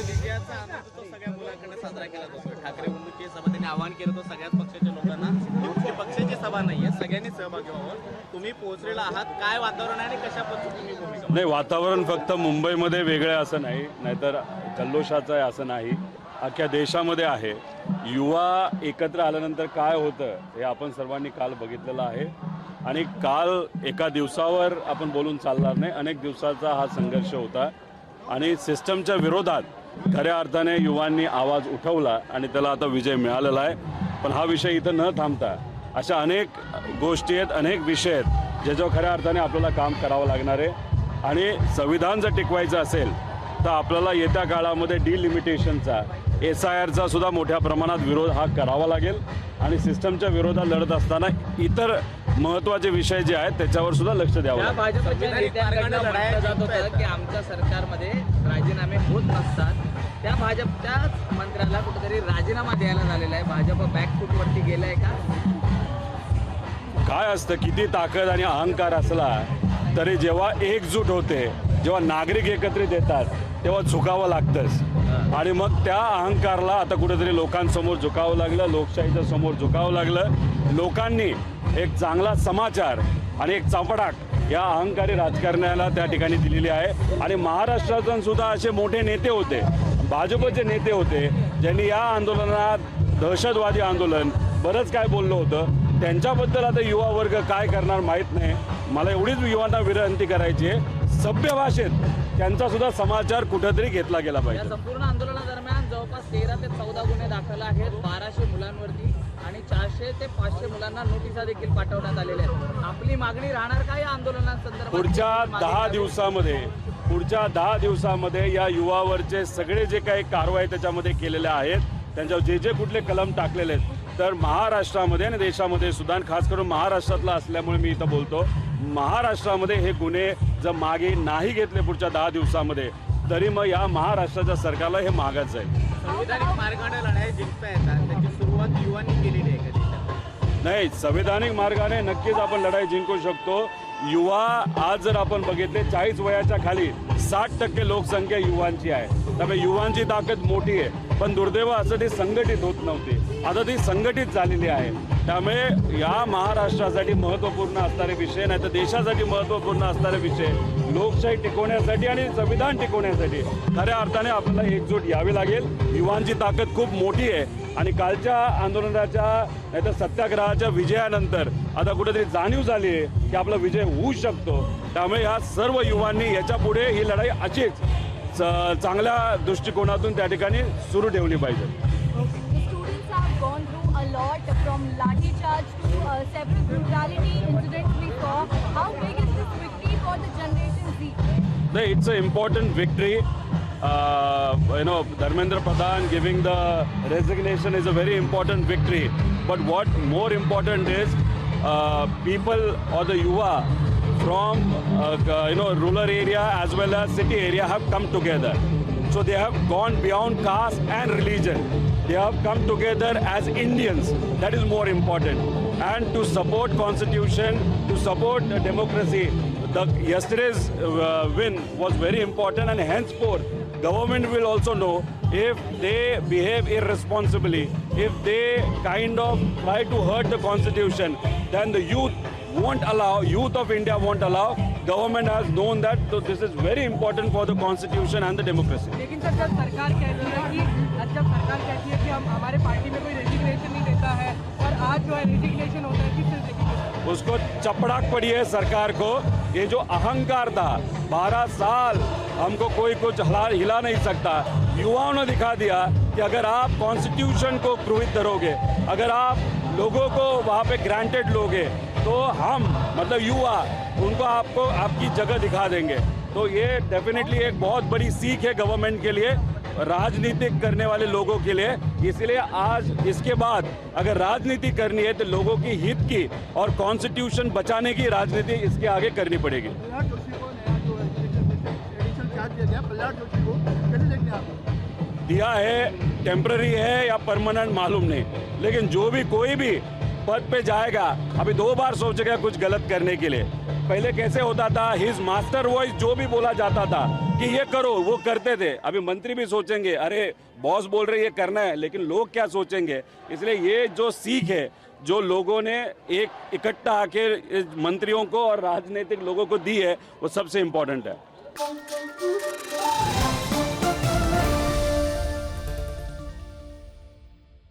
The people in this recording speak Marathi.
विजयाचा आनंद तो सगळ्या मुलांकडे साजरा केला जातो। ठाकरे बंधूंची सभा त्यांनी आवाहन केलं होतं सगळ्याच पक्षाच्या लोकांना, ही पक्षाची सभा नाहीये, सगळ्यांनी सहभागी व्हावं। तुम्ही पोहोचलेला आहात, काय वातावरण आहे आणि कशा पद्धतीने भूमिका? नाही, वातावरण फक्त मुंबईमध्ये वेगळं आहे असं नाही, नाहीतर जल्लोषाचं आहे असं नाही, अख्ख्या देशामध्ये आहे। युवा एकत्र आल्यानंतर काय होतं हे आपण सर्वांनी काल बघितलेलं आहे आणि काल एका दिवसावर आपण बोलून चालणार नाही, अनेक दिवसाचा हा संघर्ष होता आणि सिस्टमच्या विरोधात खऱ्या अर्थाने युवांनी आवाज उठवला आणि त्याला आता विजय मिळालेला आहे। पण हा विषय इथं न थांबता अशा अनेक गोष्टी आहेत, अनेक विषय आहेत ज्याच्यावर खऱ्या अर्थाने आपल्याला काम करावं लागणार आहे आणि संविधान जर टिकवायचं असेल तर आपल्याला येत्या काळामध्ये डिलिमिटेशनचा SIRचा सुद्धा मोठ्या प्रमाणात विरोध हा करावा लागेल आणि सिस्टमच्या विरोधात लढत असताना इतर महत्त्वाचे विषय जे आहेत त्याच्यावर सुद्धा लक्ष द्यावं लागेल। भाजपच्या नेत्यांकडनं म्हटलं जात होतं की आमच्या सरकारमध्ये राजीनामे होत नसतात, त्या भाजपच्या मंत्र्याला कुठेतरी राजीनामा द्यायला झालेला आहे, भाजप बॅकफूटवरती गेलाय का? काय असतं, किती ताकद आणि अहंकार असला तरी जेव्हा एकजूट होते, जेव्हा नागरिक एकत्रित येतात तेव्हा झुकावं लागतंच आणि मग त्या अहंकारला आता कुठेतरी लोकांसमोर झुकावं लागलं, लोकशाहीच्या समोर झुकावं लागलं। लोकांनी एक चांगला समाचार आणि एक चपडाक या अहंकारी राजकारण्याला त्या ठिकाणी दिलेली आहे आणि महाराष्ट्रातून सुद्धा असे मोठे नेते होते, भाजपचे नेते होते ज्यांनी या आंदोलनात दहशतवादी आंदोलन बरंच काय बोललं होतं, त्यांच्याबद्दल आता युवा वर्ग काय करणार माहीत नाही। मला एवढीच युवांना विनंती करायची आहे, सभ्य भाषेत त्यांचा सुद्धा समाचार कुठेतरी घेतला गेला पाहिजे। संपूर्ण आंदोलनादरम्यान जवळपास 13 ते 14 गुन्हे दाखल आहेत 1200 मुलांवरती आणि 400 ते 500 मुलांना नोटिसा देखील पाठवण्यात आलेल्या आहेत। आपली मागणी राहणार का या आंदोलनासंदर्भात? पुढच्या 10 दिवसामध्ये या युवावरचे सगळे जे काही कारवाई त्याच्यामध्ये केलेल्या आहेत, त्यांच्यावर जे कुठले कलम टाकलेले आहेत, तर महाराष्ट्रामध्ये आणि देशामध्ये सुद्धा, खास करून महाराष्ट्रातला असल्यामुळे मी इथं बोलतो, महाराष्ट्रामध्ये हे गुन्हे जर मागे नाही घेतले पुढच्या 10 दिवसामध्ये तरी मग या महाराष्ट्राच्या सरकारला हे मागायचं आहे। संविधानिक मार्गाने लढाई जिंकता येतात, त्याची सुरुवात युवांनी केलेली आहे का देशात? नाही, संविधानिक मार्गाने नक्कीच आपण लढाई जिंकू शकतो। युवा आज जर आपण बघितले 40 वयाच्या खाली 60% लोकसंख्या युवांची आहे, त्यामुळे युवांची ताकद मोठी आहे, पण दुर्दैव असं ती संघटित होत नव्हती, आता ती संघटित झालेली आहे। त्यामुळे या महाराष्ट्रासाठी महत्त्वपूर्ण असणारे विषय, नाही तर देशासाठी महत्त्वपूर्ण असणारे विषय, लोकशाही टिकवण्यासाठी आणि संविधान टिकवण्यासाठी खऱ्या अर्थाने आपल्याला एकजूट यावी लागेल। युवांची ताकद खूप मोठी आहे आणि कालच्या आंदोलनाच्या नाही तर सत्याग्रहाच्या विजयानंतर आता कुठेतरी जाणीव झाली आहे की आपला विजय होऊ शकतो। त्यामुळे या सर्व युवांनी याच्या पुढे ही लढाई अशीच चांगल्या दृष्टिकोनातून त्या ठिकाणी सुरू ठेवली पाहिजे। lot from lathi charge to several brutality incidents we saw. How big is this victory for the Generation Z? It's an important victory. Dharmendra Pradhan giving the resignation is a very important victory. But what more important is people or the yuva from rural area as well as city area have come together. So they have gone beyond caste and religion. They have come together as Indians. That is more important. And to support Constitution, to support democracy, yesterday's win was very important, and henceforth government will also know if they behave irresponsibly, if they kind of try to hurt the Constitution, then the youth of India won't allow. Government has known that, so this is very important for the Constitution and the democracy. लेकिन सर जब सरकार कहती है कि हम हमारे पार्टी में कोई रेजिग्नेशन नहीं देता है और आज जो है रेजिग्नेशन होता है, किस तरह की उसको चपड़ाक पड़ी है सरकार को। ये जो अहंकार था, 12 साल हमको कोई कुछ हिला नहीं सकता, युवाओं ने दिखा दिया कि अगर आप कॉन्स्टिट्यूशन को क्रूहित करोगे, अगर आप लोगों को वहाँ पे ग्रांटेड लोगे, तो हम मतलब युवा उनको आपको आपकी जगह दिखा देंगे। तो ये डेफिनेटली एक बहुत बड़ी सीख है गवर्नमेंट के लिए, राजनीतिक करने वाले लोगों के लिए। इसलिए आज इसके बाद अगर राजनीति करनी है तो लोगों की हित की और कॉन्स्टिट्यूशन बचाने की राजनीति इसके आगे करनी पड़ेगी। दिया है, टेम्पररी है या परमानेंट मालूम नहीं, लेकिन जो भी कोई भी पद पे जाएगा अभी 2 बार सोचेगा कुछ गलत करने के लिए। पहले कैसे होता था, हिज मास्टर वॉइस जो भी बोला जाता था कि ये करो, वो करते थे। अभी मंत्री भी सोचेंगे अरे बॉस बोल रहे ये करना है, लेकिन लोग क्या सोचेंगे। इसलिए ये जो सीख है जो लोगों ने एक इकट्ठा आके मंत्रियों को और राजनीतिक लोगों को दी है, वो सबसे इम्पोर्टेंट है।